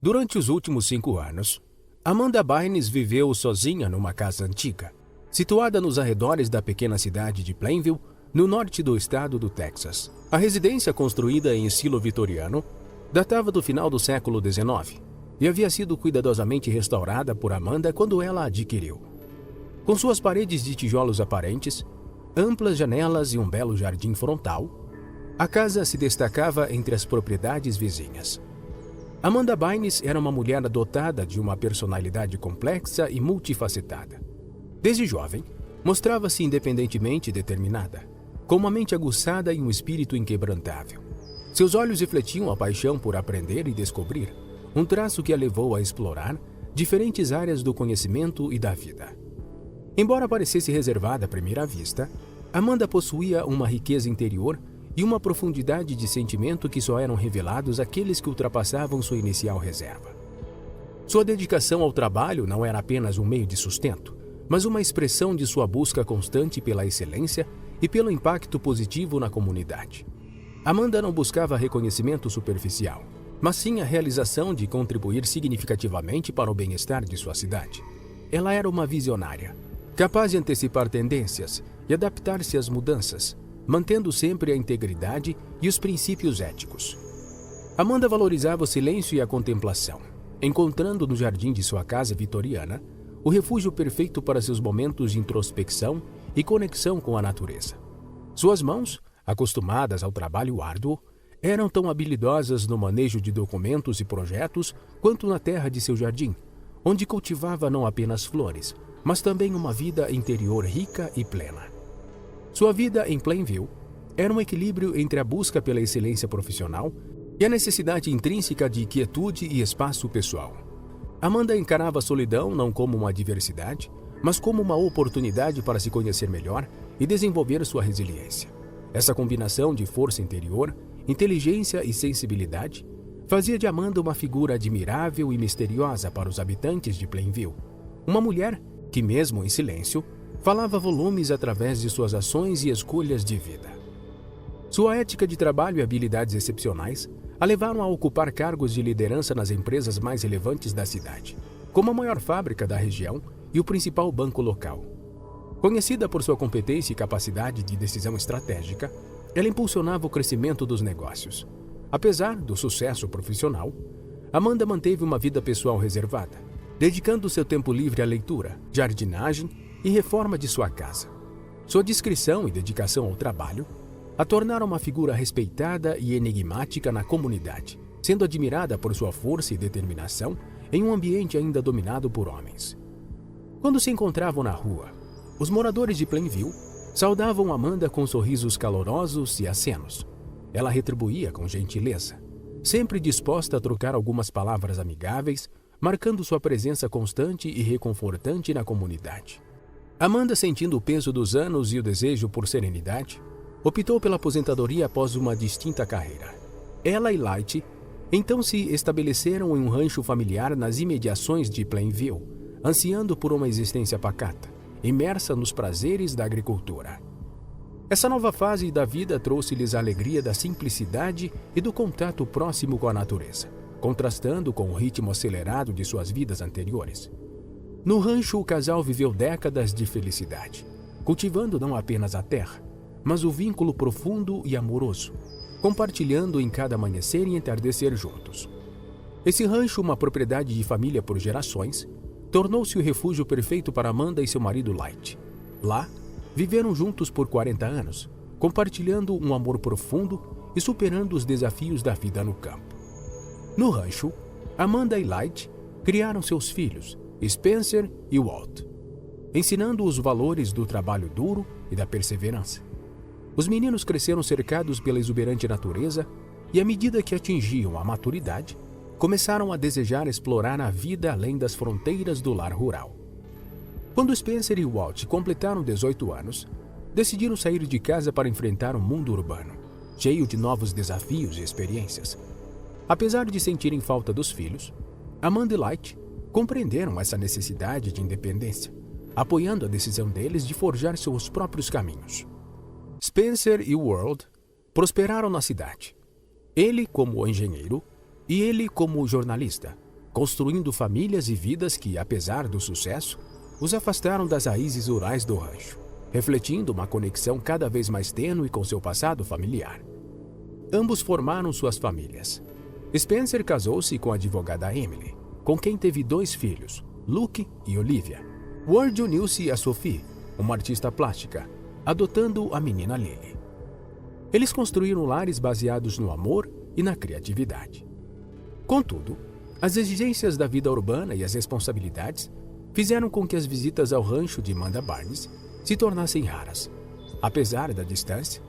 Durante os últimos 5 anos, Amanda Bynes viveu sozinha numa casa antiga, situada nos arredores da pequena cidade de Plainville, no norte do estado do Texas. A residência, construída em estilo vitoriano, datava do final do século XIX e havia sido cuidadosamente restaurada por Amanda quando ela a adquiriu. Com suas paredes de tijolos aparentes, amplas janelas e um belo jardim frontal, a casa se destacava entre as propriedades vizinhas. Amanda Bynes era uma mulher dotada de uma personalidade complexa e multifacetada. Desde jovem, mostrava-se independentemente determinada, com uma mente aguçada e um espírito inquebrantável. Seus olhos refletiam a paixão por aprender e descobrir, um traço que a levou a explorar diferentes áreas do conhecimento e da vida. Embora parecesse reservada à primeira vista, Amanda possuía uma riqueza interior e uma profundidade de sentimento que só eram revelados àqueles que ultrapassavam sua inicial reserva. Sua dedicação ao trabalho não era apenas um meio de sustento, mas uma expressão de sua busca constante pela excelência e pelo impacto positivo na comunidade. Amanda não buscava reconhecimento superficial, mas sim a realização de contribuir significativamente para o bem-estar de sua cidade. Ela era uma visionária, capaz de antecipar tendências e adaptar-se às mudanças, mantendo sempre a integridade e os princípios éticos. Amanda valorizava o silêncio e a contemplação, encontrando no jardim de sua casa vitoriana o refúgio perfeito para seus momentos de introspecção e conexão com a natureza. Suas mãos, acostumadas ao trabalho árduo, eram tão habilidosas no manejo de documentos e projetos quanto na terra de seu jardim, onde cultivava não apenas flores, mas também uma vida interior rica e plena. Sua vida em Plainville era um equilíbrio entre a busca pela excelência profissional e a necessidade intrínseca de quietude e espaço pessoal. Amanda encarava a solidão não como uma adversidade, mas como uma oportunidade para se conhecer melhor e desenvolver sua resiliência. Essa combinação de força interior, inteligência e sensibilidade fazia de Amanda uma figura admirável e misteriosa para os habitantes de Plainville. Uma mulher que, mesmo em silêncio, falava volumes através de suas ações e escolhas de vida. Sua ética de trabalho e habilidades excepcionais a levaram a ocupar cargos de liderança nas empresas mais relevantes da cidade, como a maior fábrica da região e o principal banco local. Conhecida por sua competência e capacidade de decisão estratégica, ela impulsionava o crescimento dos negócios. Apesar do sucesso profissional, Amanda manteve uma vida pessoal reservada, dedicando seu tempo livre à leitura, jardinagem e reforma de sua casa. Sua discrição e dedicação ao trabalho a tornaram uma figura respeitada e enigmática na comunidade, sendo admirada por sua força e determinação em um ambiente ainda dominado por homens. Quando se encontravam na rua, os moradores de Plainville saudavam Amanda com sorrisos calorosos e acenos. Ela retribuía com gentileza, sempre disposta a trocar algumas palavras amigáveis, marcando sua presença constante e reconfortante na comunidade. Amanda, sentindo o peso dos anos e o desejo por serenidade, optou pela aposentadoria após uma distinta carreira. Ela e Light então se estabeleceram em um rancho familiar nas imediações de Plainville, ansiando por uma existência pacata, imersa nos prazeres da agricultura. Essa nova fase da vida trouxe-lhes a alegria da simplicidade e do contato próximo com a natureza, contrastando com o ritmo acelerado de suas vidas anteriores. No rancho, o casal viveu décadas de felicidade, cultivando não apenas a terra, mas o vínculo profundo e amoroso, compartilhando em cada amanhecer e entardecer juntos. Esse rancho, uma propriedade de família por gerações, tornou-se o refúgio perfeito para Amanda e seu marido Light. Lá, viveram juntos por 40 anos, compartilhando um amor profundo e superando os desafios da vida no campo. No rancho, Amanda e Light criaram seus filhos, Spencer e Walt, ensinando os valores do trabalho duro e da perseverança. Os meninos cresceram cercados pela exuberante natureza e, à medida que atingiam a maturidade, começaram a desejar explorar a vida além das fronteiras do lar rural. Quando Spencer e Walt completaram 18 anos, decidiram sair de casa para enfrentar o mundo urbano, cheio de novos desafios e experiências. Apesar de sentirem falta dos filhos, Amanda e Light compreenderam essa necessidade de independência, apoiando a decisão deles de forjar seus próprios caminhos. Spencer e Walt prosperaram na cidade. Ele como engenheiro e ele como jornalista, construindo famílias e vidas que, apesar do sucesso, os afastaram das raízes rurais do rancho, refletindo uma conexão cada vez mais tênue com seu passado familiar. Ambos formaram suas famílias. Spencer casou-se com a advogada Emily, com quem teve 2 filhos, Luke e Olivia. Ward uniu-se a Sophie, uma artista plástica, adotando a menina Lily. Eles construíram lares baseados no amor e na criatividade. Contudo, as exigências da vida urbana e as responsabilidades fizeram com que as visitas ao rancho de Amanda Barnes se tornassem raras. Apesar da distância,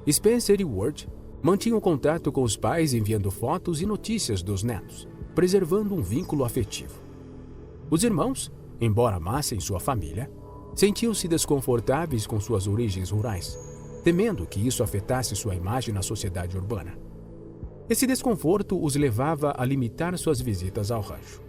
Spencer e Ward mantinham contato com os pais enviando fotos e notícias dos netos, preservando um vínculo afetivo. Os irmãos, embora amassem sua família, sentiam-se desconfortáveis com suas origens rurais, temendo que isso afetasse sua imagem na sociedade urbana. Esse desconforto os levava a limitar suas visitas ao rancho.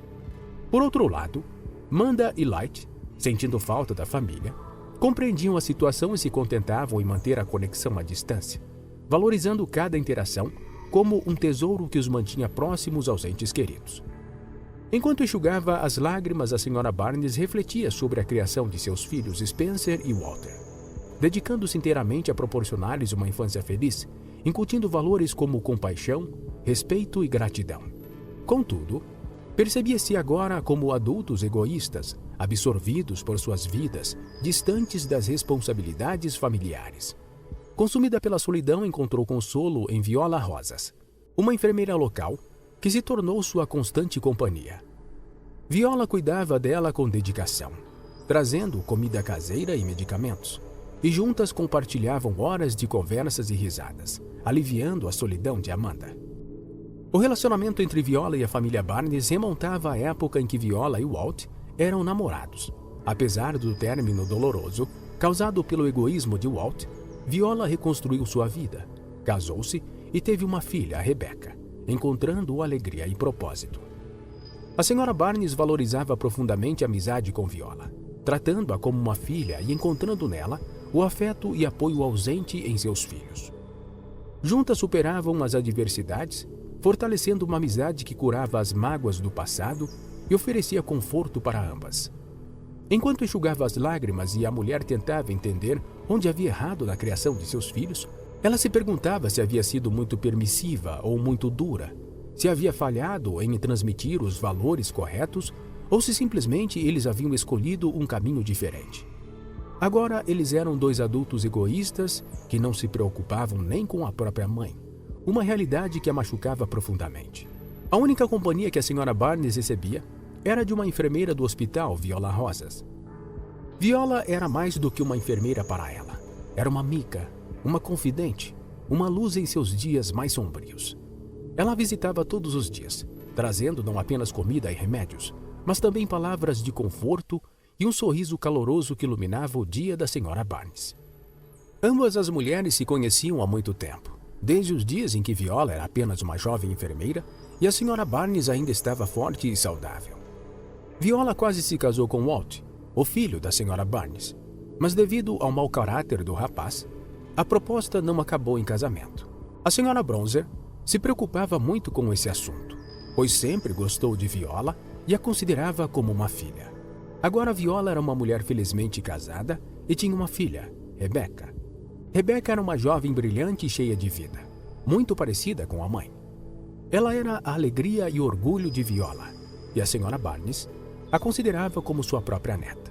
Por outro lado, Manda e Light, sentindo falta da família, compreendiam a situação e se contentavam em manter a conexão à distância, valorizando cada interação como um tesouro que os mantinha próximos aos entes queridos. Enquanto enxugava as lágrimas, a Sra. Barnes refletia sobre a criação de seus filhos Spencer e Walter, dedicando-se inteiramente a proporcionar-lhes uma infância feliz, incutindo valores como compaixão, respeito e gratidão. Contudo, percebia-se agora como adultos egoístas, absorvidos por suas vidas, distantes das responsabilidades familiares. Consumida pela solidão, encontrou consolo em Viola Rosas, uma enfermeira local que se tornou sua constante companhia. Viola cuidava dela com dedicação, trazendo comida caseira e medicamentos, e juntas compartilhavam horas de conversas e risadas, aliviando a solidão de Amanda. O relacionamento entre Viola e a família Barnes remontava à época em que Viola e Walt eram namorados. Apesar do término doloroso causado pelo egoísmo de Walt, Viola reconstruiu sua vida, casou-se e teve uma filha, Rebecca, encontrando alegria e propósito. A Sra. Barnes valorizava profundamente a amizade com Viola, tratando-a como uma filha e encontrando nela o afeto e apoio ausente em seus filhos. Juntas superavam as adversidades, fortalecendo uma amizade que curava as mágoas do passado e oferecia conforto para ambas. Enquanto enxugava as lágrimas e a mulher tentava entender onde havia errado na criação de seus filhos, ela se perguntava se havia sido muito permissiva ou muito dura, se havia falhado em transmitir os valores corretos ou se simplesmente eles haviam escolhido um caminho diferente. Agora eles eram 2 adultos egoístas que não se preocupavam nem com a própria mãe, uma realidade que a machucava profundamente. A única companhia que a Sra. Barnes recebia era de uma enfermeira do hospital, Viola Rosas. Viola era mais do que uma enfermeira para ela. Era uma amiga, uma confidente, uma luz em seus dias mais sombrios. Ela a visitava todos os dias, trazendo não apenas comida e remédios, mas também palavras de conforto e um sorriso caloroso que iluminava o dia da Sra. Barnes. Ambas as mulheres se conheciam há muito tempo, desde os dias em que Viola era apenas uma jovem enfermeira e a Sra. Barnes ainda estava forte e saudável. Viola quase se casou com Walt, o filho da Sra. Barnes, mas devido ao mau caráter do rapaz, a proposta não acabou em casamento. A Sra. Bronzer se preocupava muito com esse assunto, pois sempre gostou de Viola e a considerava como uma filha. Agora Viola era uma mulher felizmente casada e tinha uma filha, Rebecca. Rebecca era uma jovem brilhante e cheia de vida, muito parecida com a mãe. Ela era a alegria e orgulho de Viola, e a Sra. Barnes a considerava como sua própria neta.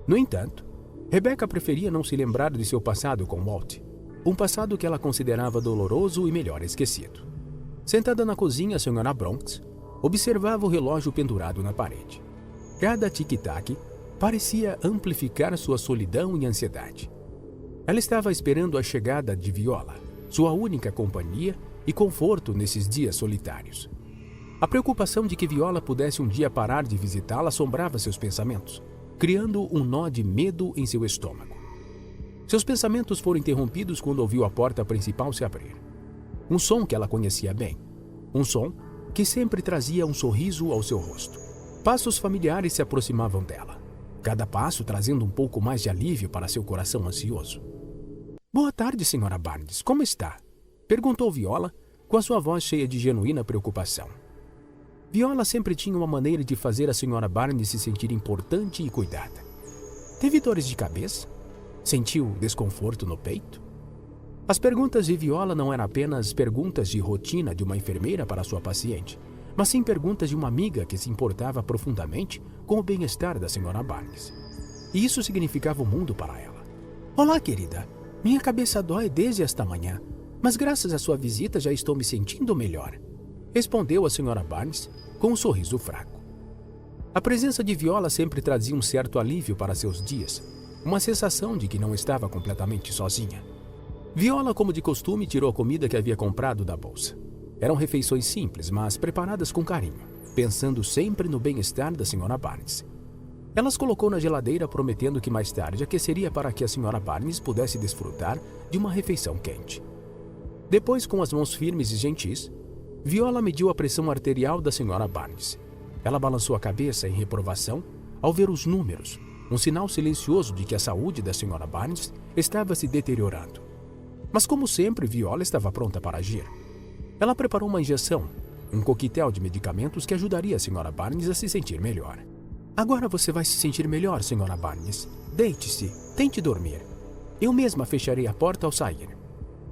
No entanto, Rebecca preferia não se lembrar de seu passado com Walt, um passado que ela considerava doloroso e melhor esquecido. Sentada na cozinha, a Sra. Bronx observava o relógio pendurado na parede. Cada tic-tac parecia amplificar sua solidão e ansiedade. Ela estava esperando a chegada de Viola, sua única companhia e conforto nesses dias solitários. A preocupação de que Viola pudesse um dia parar de visitá-la assombrava seus pensamentos, criando um nó de medo em seu estômago. Seus pensamentos foram interrompidos quando ouviu a porta principal se abrir. Um som que ela conhecia bem. Um som que sempre trazia um sorriso ao seu rosto. Passos familiares se aproximavam dela, cada passo trazendo um pouco mais de alívio para seu coração ansioso. "Boa tarde, Sra. Barnes. Como está?" perguntou Viola, com a sua voz cheia de genuína preocupação. Viola sempre tinha uma maneira de fazer a Sra. Barnes se sentir importante e cuidada. Teve dores de cabeça? Sentiu desconforto no peito? As perguntas de Viola não eram apenas perguntas de rotina de uma enfermeira para sua paciente, mas sim perguntas de uma amiga que se importava profundamente com o bem-estar da Sra. Barnes. E isso significava o mundo para ela. Olá, querida. Minha cabeça dói desde esta manhã, mas graças à sua visita já estou me sentindo melhor, respondeu a Sra. Barnes com um sorriso fraco. A presença de Viola sempre trazia um certo alívio para seus dias, uma sensação de que não estava completamente sozinha. Viola, como de costume, tirou a comida que havia comprado da bolsa. Eram refeições simples, mas preparadas com carinho, pensando sempre no bem-estar da Sra. Barnes. Elas colocou na geladeira, prometendo que mais tarde aqueceria para que a Sra. Barnes pudesse desfrutar de uma refeição quente. Depois, com as mãos firmes e gentis, Viola mediu a pressão arterial da Sra. Barnes. Ela balançou a cabeça em reprovação ao ver os números, um sinal silencioso de que a saúde da Sra. Barnes estava se deteriorando. Mas, como sempre, Viola estava pronta para agir. Ela preparou uma injeção, um coquetel de medicamentos que ajudaria a Sra. Barnes a se sentir melhor. Agora você vai se sentir melhor, Sra. Barnes. Deite-se, tente dormir. Eu mesma fecharei a porta ao sair.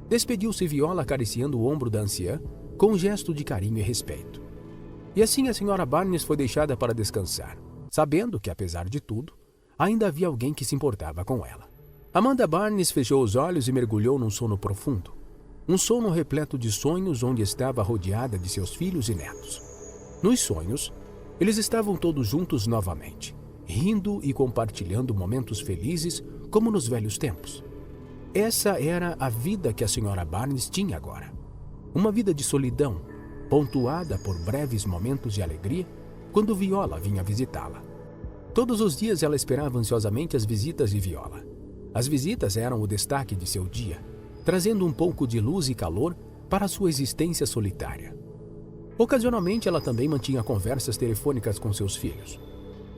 Despediu-se Viola acariciando o ombro da anciã com um gesto de carinho e respeito. E assim a Sra. Barnes foi deixada para descansar, sabendo que, apesar de tudo, ainda havia alguém que se importava com ela. Amanda Barnes fechou os olhos e mergulhou num sono profundo. Um sono repleto de sonhos onde estava rodeada de seus filhos e netos. Nos sonhos, eles estavam todos juntos novamente, rindo e compartilhando momentos felizes como nos velhos tempos. Essa era a vida que a Sra. Barnes tinha agora. Uma vida de solidão, pontuada por breves momentos de alegria quando Viola vinha visitá-la. Todos os dias ela esperava ansiosamente as visitas de Viola. As visitas eram o destaque de seu dia, trazendo um pouco de luz e calor para sua existência solitária. Ocasionalmente, ela também mantinha conversas telefônicas com seus filhos.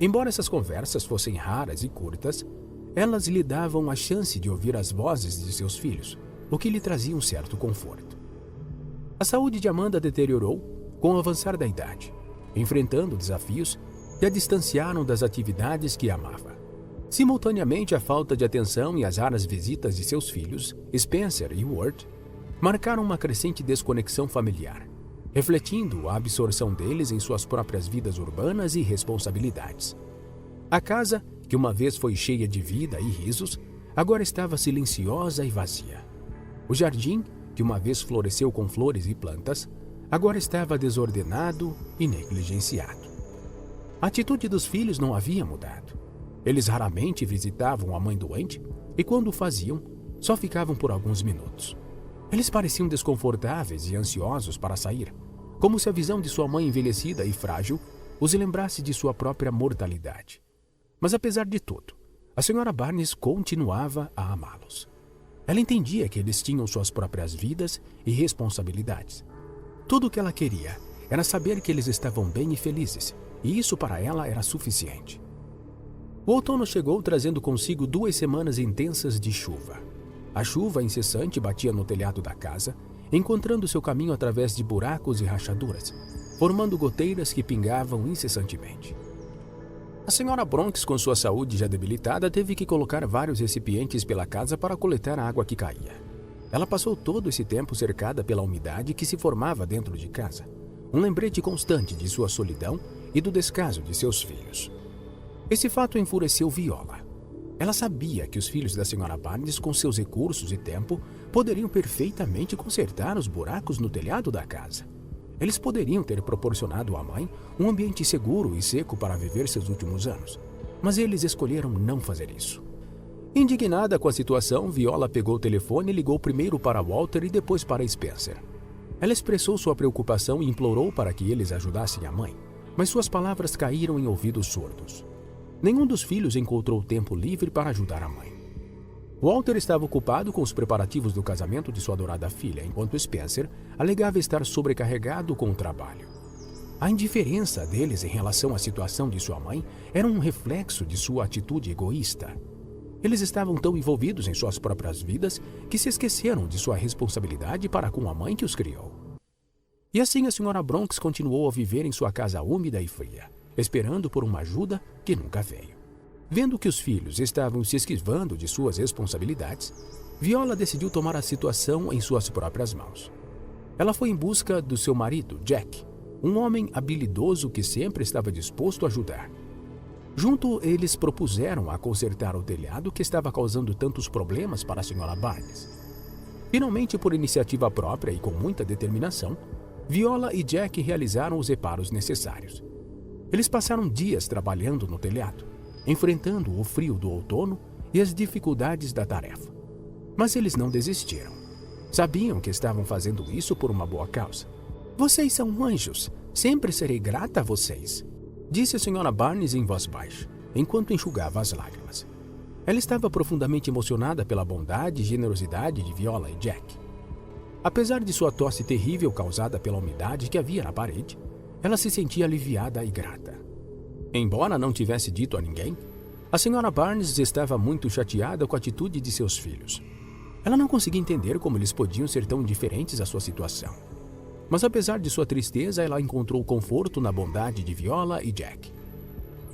Embora essas conversas fossem raras e curtas, elas lhe davam a chance de ouvir as vozes de seus filhos, o que lhe trazia um certo conforto. A saúde de Amanda deteriorou com o avançar da idade, enfrentando desafios que a distanciaram das atividades que amava. Simultaneamente, a falta de atenção e as raras visitas de seus filhos, Spencer e Ward, marcaram uma crescente desconexão familiar, refletindo a absorção deles em suas próprias vidas urbanas e responsabilidades. A casa, que uma vez foi cheia de vida e risos, agora estava silenciosa e vazia. O jardim, que uma vez floresceu com flores e plantas, agora estava desordenado e negligenciado. A atitude dos filhos não havia mudado. Eles raramente visitavam a mãe doente e, quando o faziam, só ficavam por alguns minutos. Eles pareciam desconfortáveis e ansiosos para sair, como se a visão de sua mãe envelhecida e frágil os lembrasse de sua própria mortalidade. Mas, apesar de tudo, a Sra. Barnes continuava a amá-los. Ela entendia que eles tinham suas próprias vidas e responsabilidades. Tudo o que ela queria era saber que eles estavam bem e felizes, e isso para ela era suficiente. O outono chegou trazendo consigo 2 semanas intensas de chuva. A chuva incessante batia no telhado da casa, encontrando seu caminho através de buracos e rachaduras, formando goteiras que pingavam incessantemente. A Sra. Bronx, com sua saúde já debilitada, teve que colocar vários recipientes pela casa para coletar a água que caía. Ela passou todo esse tempo cercada pela umidade que se formava dentro de casa, um lembrete constante de sua solidão e do descaso de seus filhos. Esse fato enfureceu Viola. Ela sabia que os filhos da Sra. Barnes, com seus recursos e tempo, poderiam perfeitamente consertar os buracos no telhado da casa. Eles poderiam ter proporcionado à mãe um ambiente seguro e seco para viver seus últimos anos, mas eles escolheram não fazer isso. Indignada com a situação, Viola pegou o telefone e ligou primeiro para Walter e depois para Spencer. Ela expressou sua preocupação e implorou para que eles ajudassem a mãe, mas suas palavras caíram em ouvidos surdos. Nenhum dos filhos encontrou tempo livre para ajudar a mãe. Walter estava ocupado com os preparativos do casamento de sua adorada filha, enquanto Spencer alegava estar sobrecarregado com o trabalho. A indiferença deles em relação à situação de sua mãe era um reflexo de sua atitude egoísta. Eles estavam tão envolvidos em suas próprias vidas que se esqueceram de sua responsabilidade para com a mãe que os criou. E assim a senhora Bronx continuou a viver em sua casa úmida e fria, esperando por uma ajuda que nunca veio. Vendo que os filhos estavam se esquivando de suas responsabilidades, Viola decidiu tomar a situação em suas próprias mãos. Ela foi em busca do seu marido, Jack, um homem habilidoso que sempre estava disposto a ajudar. Junto, eles propuseram a consertar o telhado que estava causando tantos problemas para a senhora Barnes. Finalmente, por iniciativa própria e com muita determinação, Viola e Jack realizaram os reparos necessários. Eles passaram dias trabalhando no telhado, enfrentando o frio do outono e as dificuldades da tarefa. Mas eles não desistiram. Sabiam que estavam fazendo isso por uma boa causa. "Vocês são anjos. Sempre serei grata a vocês", disse a senhora Barnes em voz baixa, enquanto enxugava as lágrimas. Ela estava profundamente emocionada pela bondade e generosidade de Viola e Jack. Apesar de sua tosse terrível causada pela umidade que havia na parede, ela se sentia aliviada e grata. Embora não tivesse dito a ninguém, a senhora Barnes estava muito chateada com a atitude de seus filhos. Ela não conseguia entender como eles podiam ser tão indiferentes à sua situação. Mas apesar de sua tristeza, ela encontrou conforto na bondade de Viola e Jack.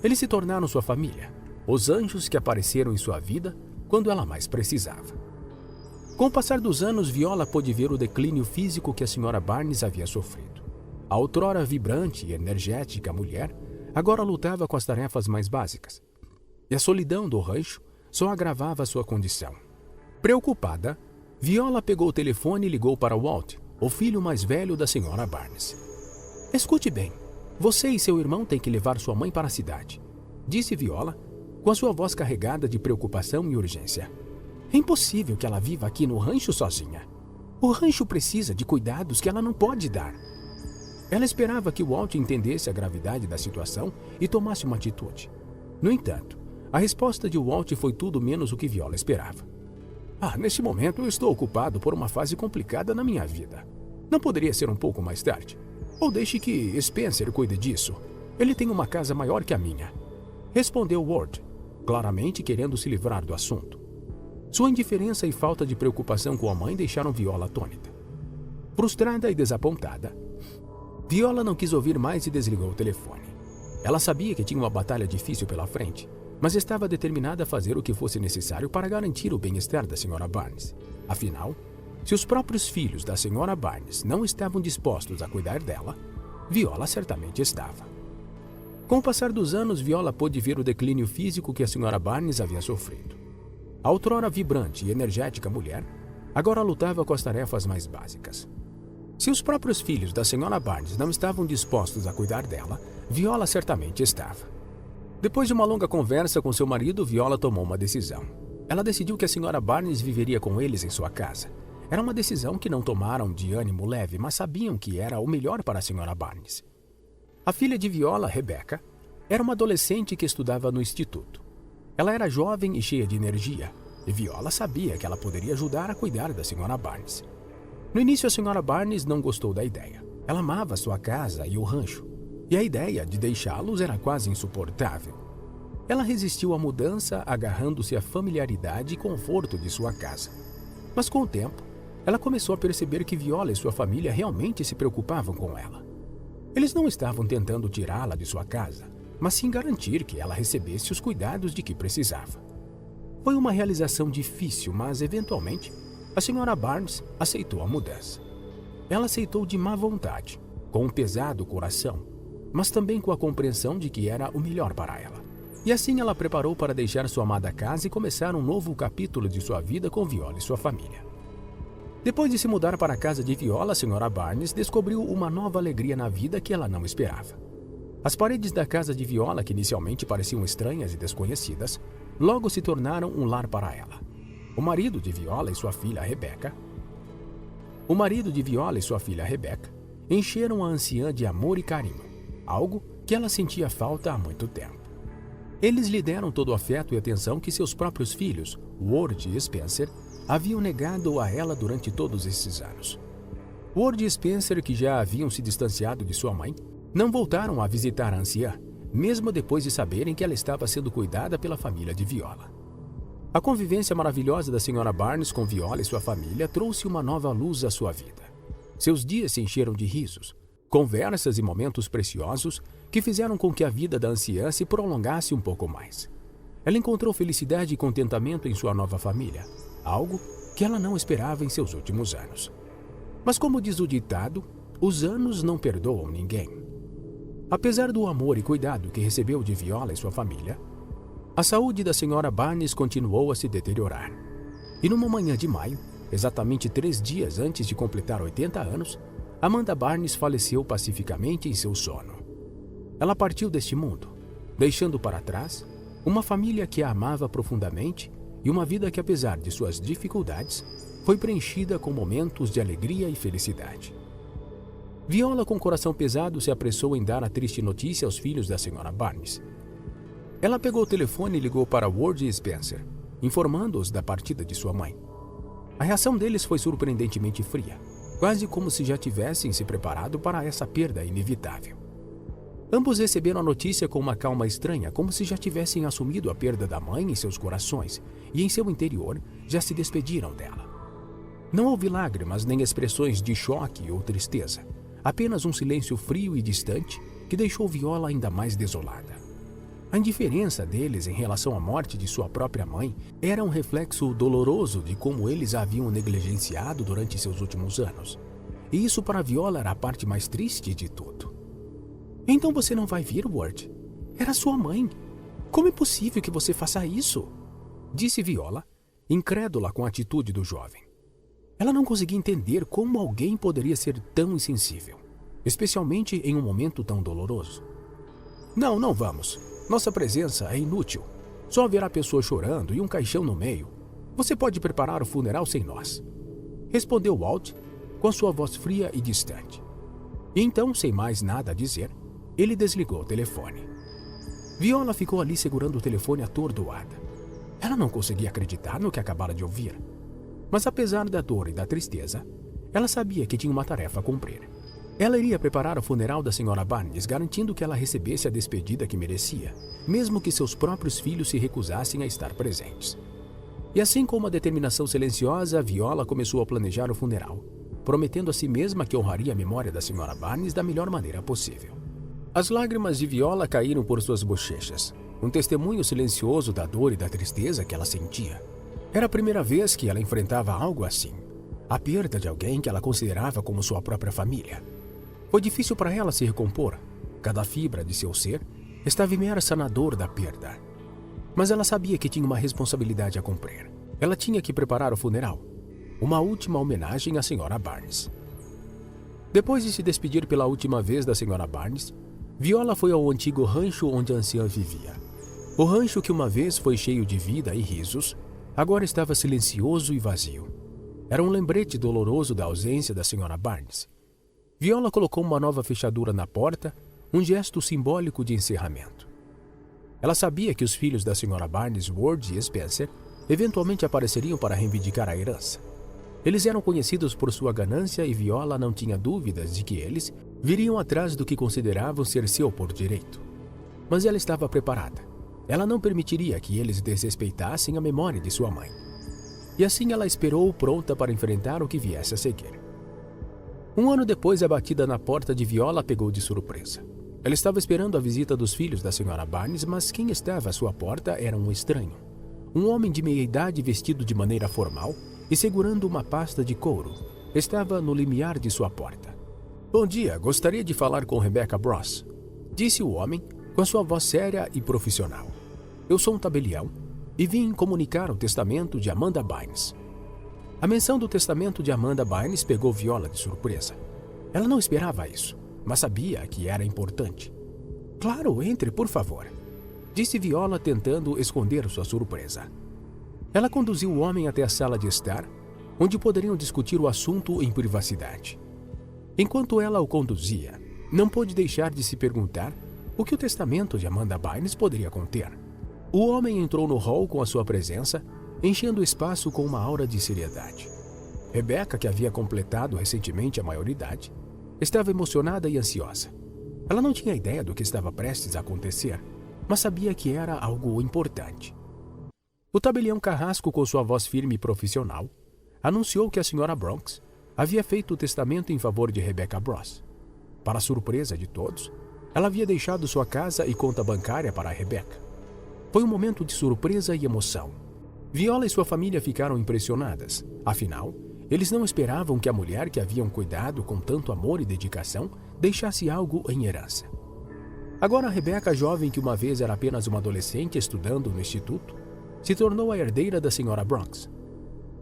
Eles se tornaram sua família, os anjos que apareceram em sua vida quando ela mais precisava. Com o passar dos anos, Viola pôde ver o declínio físico que a senhora Barnes havia sofrido. A outrora vibrante e energética mulher agora lutava com as tarefas mais básicas. E a solidão do rancho só agravava sua condição. Preocupada, Viola pegou o telefone e ligou para Walt, o filho mais velho da senhora Barnes. "Escute bem, você e seu irmão têm que levar sua mãe para a cidade", disse Viola, com a sua voz carregada de preocupação e urgência. "É impossível que ela viva aqui no rancho sozinha. O rancho precisa de cuidados que ela não pode dar." Ela esperava que Walt entendesse a gravidade da situação e tomasse uma atitude. No entanto, a resposta de Walt foi tudo menos o que Viola esperava. "Neste momento eu estou ocupado por uma fase complicada na minha vida. Não poderia ser um pouco mais tarde? Ou deixe que Spencer cuide disso. Ele tem uma casa maior que a minha", respondeu Ward, claramente querendo se livrar do assunto. Sua indiferença e falta de preocupação com a mãe deixaram Viola atônita. Frustrada e desapontada, Viola não quis ouvir mais e desligou o telefone. Ela sabia que tinha uma batalha difícil pela frente, mas estava determinada a fazer o que fosse necessário para garantir o bem-estar da senhora Barnes. Afinal, se os próprios filhos da senhora Barnes não estavam dispostos a cuidar dela, Viola certamente estava. Com o passar dos anos, Viola pôde ver o declínio físico que a senhora Barnes havia sofrido. A outrora vibrante e energética mulher agora lutava com as tarefas mais básicas. Se os próprios filhos da senhora Barnes não estavam dispostos a cuidar dela, Viola certamente estava. Depois de uma longa conversa com seu marido, Viola tomou uma decisão. Ela decidiu que a senhora Barnes viveria com eles em sua casa. Era uma decisão que não tomaram de ânimo leve, mas sabiam que era o melhor para a senhora Barnes. A filha de Viola, Rebecca, era uma adolescente que estudava no instituto. Ela era jovem e cheia de energia, e Viola sabia que ela poderia ajudar a cuidar da senhora Barnes. No início, a senhora Barnes não gostou da ideia. Ela amava sua casa e o rancho, e a ideia de deixá-los era quase insuportável. Ela resistiu à mudança, agarrando-se à familiaridade e conforto de sua casa. Mas com o tempo, ela começou a perceber que Viola e sua família realmente se preocupavam com ela. Eles não estavam tentando tirá-la de sua casa, mas sim garantir que ela recebesse os cuidados de que precisava. Foi uma realização difícil, mas eventualmente, a senhora Barnes aceitou a mudança. Ela aceitou de má vontade, com um pesado coração, mas também com a compreensão de que era o melhor para ela. E assim ela preparou para deixar sua amada casa e começar um novo capítulo de sua vida com Viola e sua família. Depois de se mudar para a casa de Viola, a senhora Barnes descobriu uma nova alegria na vida que ela não esperava. As paredes da casa de Viola, que inicialmente pareciam estranhas e desconhecidas, logo se tornaram um lar para ela. O marido de Viola e sua filha Rebecca encheram a anciã de amor e carinho, algo que ela sentia falta há muito tempo. Eles lhe deram todo o afeto e atenção que seus próprios filhos, Ward e Spencer, haviam negado a ela durante todos esses anos. Ward e Spencer, que já haviam se distanciado de sua mãe, não voltaram a visitar a anciã, mesmo depois de saberem que ela estava sendo cuidada pela família de Viola. A convivência maravilhosa da senhora Barnes com Viola e sua família trouxe uma nova luz à sua vida. Seus dias se encheram de risos, conversas e momentos preciosos que fizeram com que a vida da anciã se prolongasse um pouco mais. Ela encontrou felicidade e contentamento em sua nova família, algo que ela não esperava em seus últimos anos. Mas como diz o ditado, os anos não perdoam ninguém. Apesar do amor e cuidado que recebeu de Viola e sua família, a saúde da senhora Barnes continuou a se deteriorar. E numa manhã de maio, exatamente 3 dias antes de completar 80 anos, Amanda Barnes faleceu pacificamente em seu sono. Ela partiu deste mundo, deixando para trás uma família que a amava profundamente e uma vida que, apesar de suas dificuldades, foi preenchida com momentos de alegria e felicidade. Viola, com o coração pesado, se apressou em dar a triste notícia aos filhos da senhora Barnes. Ela pegou o telefone e ligou para Ward e Spencer, informando-os da partida de sua mãe. A reação deles foi surpreendentemente fria, quase como se já tivessem se preparado para essa perda inevitável. Ambos receberam a notícia com uma calma estranha, como se já tivessem assumido a perda da mãe em seus corações e em seu interior já se despediram dela. Não houve lágrimas nem expressões de choque ou tristeza, apenas um silêncio frio e distante que deixou Viola ainda mais desolada. A indiferença deles em relação à morte de sua própria mãe era um reflexo doloroso de como eles a haviam negligenciado durante seus últimos anos. E isso para Viola era a parte mais triste de tudo. "Então você não vai vir, Ward? Era sua mãe. Como é possível que você faça isso?" disse Viola, incrédula com a atitude do jovem. Ela não conseguia entender como alguém poderia ser tão insensível, especialmente em um momento tão doloroso. Não vamos. Nossa presença é inútil. Só haverá pessoas chorando e um caixão no meio. Você pode preparar o funeral sem nós," respondeu Walt com sua voz fria e distante. E então, sem mais nada a dizer, ele desligou o telefone. Viola ficou ali segurando o telefone atordoada. Ela não conseguia acreditar no que acabara de ouvir. Mas apesar da dor e da tristeza, ela sabia que tinha uma tarefa a cumprir. Ela iria preparar o funeral da senhora Barnes, garantindo que ela recebesse a despedida que merecia, mesmo que seus próprios filhos se recusassem a estar presentes. E assim, com uma determinação silenciosa, Viola começou a planejar o funeral, prometendo a si mesma que honraria a memória da senhora Barnes da melhor maneira possível. As lágrimas de Viola caíram por suas bochechas, um testemunho silencioso da dor e da tristeza que ela sentia. Era a primeira vez que ela enfrentava algo assim, a perda de alguém que ela considerava como sua própria família. Foi difícil para ela se recompor. Cada fibra de seu ser estava imersa na dor da perda. Mas ela sabia que tinha uma responsabilidade a cumprir. Ela tinha que preparar o funeral, uma última homenagem à senhora Barnes. Depois de se despedir pela última vez da senhora Barnes, Viola foi ao antigo rancho onde a anciã vivia. O rancho, que uma vez foi cheio de vida e risos, agora estava silencioso e vazio. Era um lembrete doloroso da ausência da senhora Barnes. Viola colocou uma nova fechadura na porta, um gesto simbólico de encerramento. Ela sabia que os filhos da senhora Barnes, Ward e Spencer, eventualmente apareceriam para reivindicar a herança. Eles eram conhecidos por sua ganância e Viola não tinha dúvidas de que eles viriam atrás do que consideravam ser seu por direito. Mas ela estava preparada. Ela não permitiria que eles desrespeitassem a memória de sua mãe. E assim ela esperou, pronta para enfrentar o que viesse a seguir. 1 ano depois, a batida na porta de Viola pegou de surpresa. Ela estava esperando a visita dos filhos da senhora Barnes, mas quem estava à sua porta era um estranho. Um homem de meia-idade vestido de maneira formal e segurando uma pasta de couro. Estava no limiar de sua porta. "Bom dia, gostaria de falar com Rebecca Bross", disse o homem com a sua voz séria e profissional. "Eu sou um tabelião e vim comunicar o testamento de Amanda Barnes." A menção do testamento de Amanda Barnes pegou Viola de surpresa. Ela não esperava isso, mas sabia que era importante. "Claro, entre, por favor", disse Viola, tentando esconder sua surpresa. Ela conduziu o homem até a sala de estar, onde poderiam discutir o assunto em privacidade. Enquanto ela o conduzia, não pôde deixar de se perguntar o que o testamento de Amanda Barnes poderia conter. O homem entrou no hall com a sua presença, enchendo o espaço com uma aura de seriedade. Rebecca, que havia completado recentemente a maioridade, estava emocionada e ansiosa. Ela não tinha ideia do que estava prestes a acontecer, mas sabia que era algo importante. O tabelião carrasco, com sua voz firme e profissional, anunciou que a senhora Bronx havia feito o testamento em favor de Rebecca Bross. Para a surpresa de todos, ela havia deixado sua casa e conta bancária para Rebecca. Foi um momento de surpresa e emoção. Viola e sua família ficaram impressionadas. Afinal, eles não esperavam que a mulher que haviam cuidado com tanto amor e dedicação deixasse algo em herança. Agora, Rebecca, jovem que uma vez era apenas uma adolescente estudando no instituto, se tornou a herdeira da Sra. Bronx.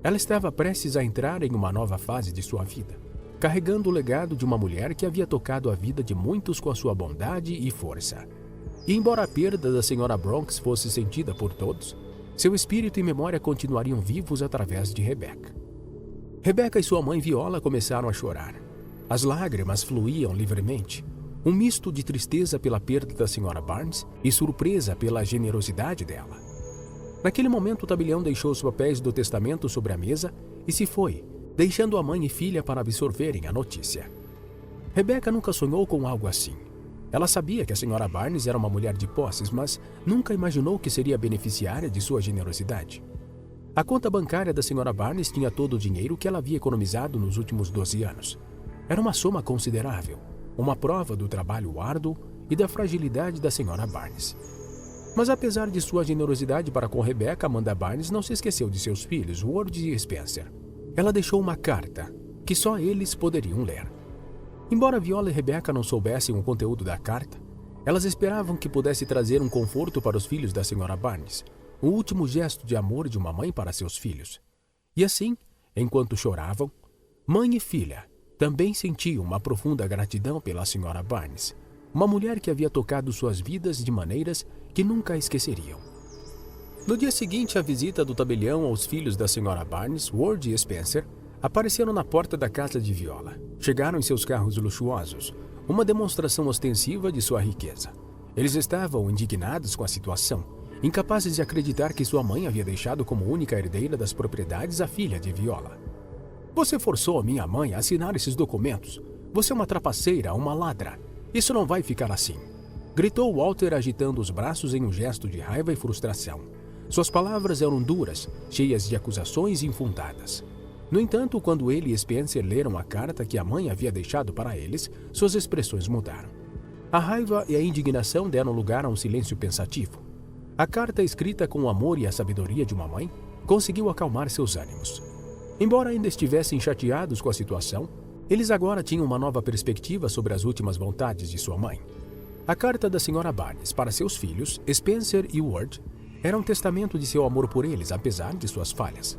Ela estava prestes a entrar em uma nova fase de sua vida, carregando o legado de uma mulher que havia tocado a vida de muitos com a sua bondade e força. E embora a perda da Sra. Bronx fosse sentida por todos, seu espírito e memória continuariam vivos através de Rebecca. Rebecca e sua mãe Viola começaram a chorar. As lágrimas fluíam livremente, um misto de tristeza pela perda da Sra. Barnes e surpresa pela generosidade dela. Naquele momento, o tabelião deixou os papéis do testamento sobre a mesa e se foi, deixando a mãe e filha para absorverem a notícia. Rebecca nunca sonhou com algo assim. Ela sabia que a Sra. Barnes era uma mulher de posses, mas nunca imaginou que seria beneficiária de sua generosidade. A conta bancária da Sra. Barnes tinha todo o dinheiro que ela havia economizado nos últimos 12 anos. Era uma soma considerável, uma prova do trabalho árduo e da fragilidade da Sra. Barnes. Mas apesar de sua generosidade para com Rebecca, Amanda Barnes não se esqueceu de seus filhos, Ward e Spencer. Ela deixou uma carta que só eles poderiam ler. Embora Viola e Rebecca não soubessem o conteúdo da carta, elas esperavam que pudesse trazer um conforto para os filhos da Sra. Barnes, o último gesto de amor de uma mãe para seus filhos. E assim, enquanto choravam, mãe e filha também sentiam uma profunda gratidão pela Sra. Barnes, uma mulher que havia tocado suas vidas de maneiras que nunca esqueceriam. No dia seguinte, a visita do tabelião aos filhos da Sra. Barnes, Ward e Spencer, apareceram na porta da casa de Viola. Chegaram em seus carros luxuosos, uma demonstração ostensiva de sua riqueza. Eles estavam indignados com a situação, incapazes de acreditar que sua mãe havia deixado como única herdeira das propriedades a filha de Viola. "Você forçou a minha mãe a assinar esses documentos. Você é uma trapaceira, uma ladra. Isso não vai ficar assim", gritou Walter, agitando os braços em um gesto de raiva e frustração. Suas palavras eram duras, cheias de acusações infundadas. No entanto, quando ele e Spencer leram a carta que a mãe havia deixado para eles, suas expressões mudaram. A raiva e a indignação deram lugar a um silêncio pensativo. A carta, escrita com o amor e a sabedoria de uma mãe, conseguiu acalmar seus ânimos. Embora ainda estivessem chateados com a situação, eles agora tinham uma nova perspectiva sobre as últimas vontades de sua mãe. A carta da Sra. Barnes para seus filhos, Spencer e Ward, era um testamento de seu amor por eles, apesar de suas falhas.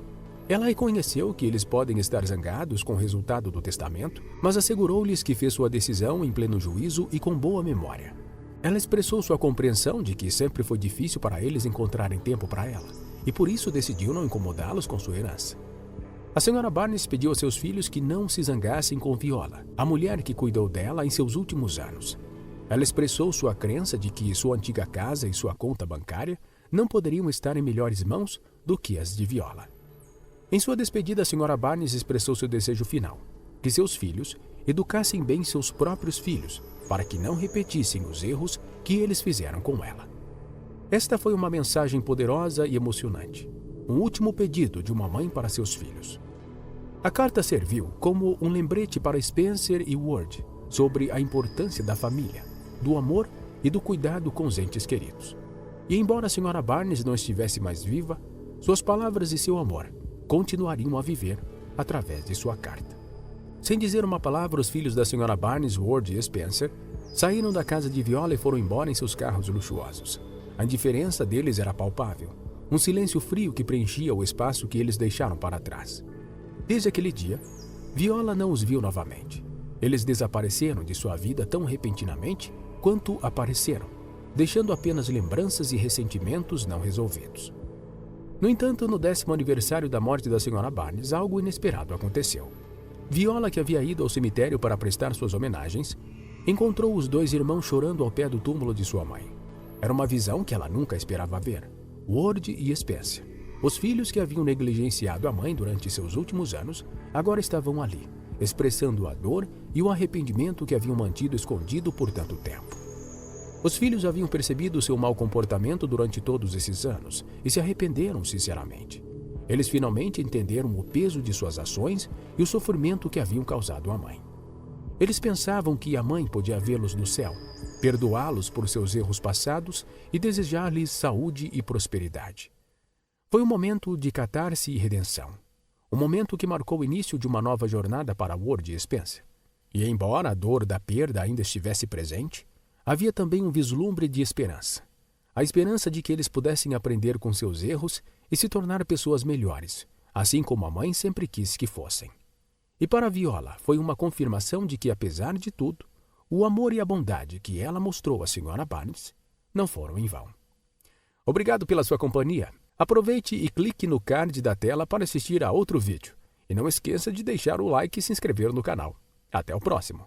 Ela reconheceu que eles podem estar zangados com o resultado do testamento, mas assegurou-lhes que fez sua decisão em pleno juízo e com boa memória. Ela expressou sua compreensão de que sempre foi difícil para eles encontrarem tempo para ela, e por isso decidiu não incomodá-los com sua herança. A Sra. Barnes pediu a seus filhos que não se zangassem com Viola, a mulher que cuidou dela em seus últimos anos. Ela expressou sua crença de que sua antiga casa e sua conta bancária não poderiam estar em melhores mãos do que as de Viola. Em sua despedida, a Sra. Barnes expressou seu desejo final, que seus filhos educassem bem seus próprios filhos, para que não repetissem os erros que eles fizeram com ela. Esta foi uma mensagem poderosa e emocionante, um último pedido de uma mãe para seus filhos. A carta serviu como um lembrete para Spencer e Ward sobre a importância da família, do amor e do cuidado com os entes queridos. E embora a Sra. Barnes não estivesse mais viva, suas palavras e seu amor continuariam a viver através de sua carta. Sem dizer uma palavra, os filhos da Sra. Barnes, Ward e Spencer saíram da casa de Viola e foram embora em seus carros luxuosos. A indiferença deles era palpável, um silêncio frio que preenchia o espaço que eles deixaram para trás. Desde aquele dia, Viola não os viu novamente. Eles desapareceram de sua vida tão repentinamente quanto apareceram, deixando apenas lembranças e ressentimentos não resolvidos. No entanto, no 10º aniversário da morte da Sra. Barnes, algo inesperado aconteceu. Viola, que havia ido ao cemitério para prestar suas homenagens, encontrou os dois irmãos chorando ao pé do túmulo de sua mãe. Era uma visão que ela nunca esperava ver. Ward e Spencer, os filhos que haviam negligenciado a mãe durante seus últimos anos, agora estavam ali, expressando a dor e o arrependimento que haviam mantido escondido por tanto tempo. Os filhos haviam percebido seu mau comportamento durante todos esses anos e se arrependeram sinceramente. Eles finalmente entenderam o peso de suas ações e o sofrimento que haviam causado à mãe. Eles pensavam que a mãe podia vê-los no céu, perdoá-los por seus erros passados e desejar-lhes saúde e prosperidade. Foi um momento de catarse e redenção. Um momento que marcou o início de uma nova jornada para Ward e Spencer. E embora a dor da perda ainda estivesse presente, havia também um vislumbre de esperança. A esperança de que eles pudessem aprender com seus erros e se tornar pessoas melhores, assim como a mãe sempre quis que fossem. E para Viola foi uma confirmação de que, apesar de tudo, o amor e a bondade que ela mostrou à Sra. Barnes não foram em vão. Obrigado pela sua companhia. Aproveite e clique no card da tela para assistir a outro vídeo. E não esqueça de deixar o like e se inscrever no canal. Até o próximo!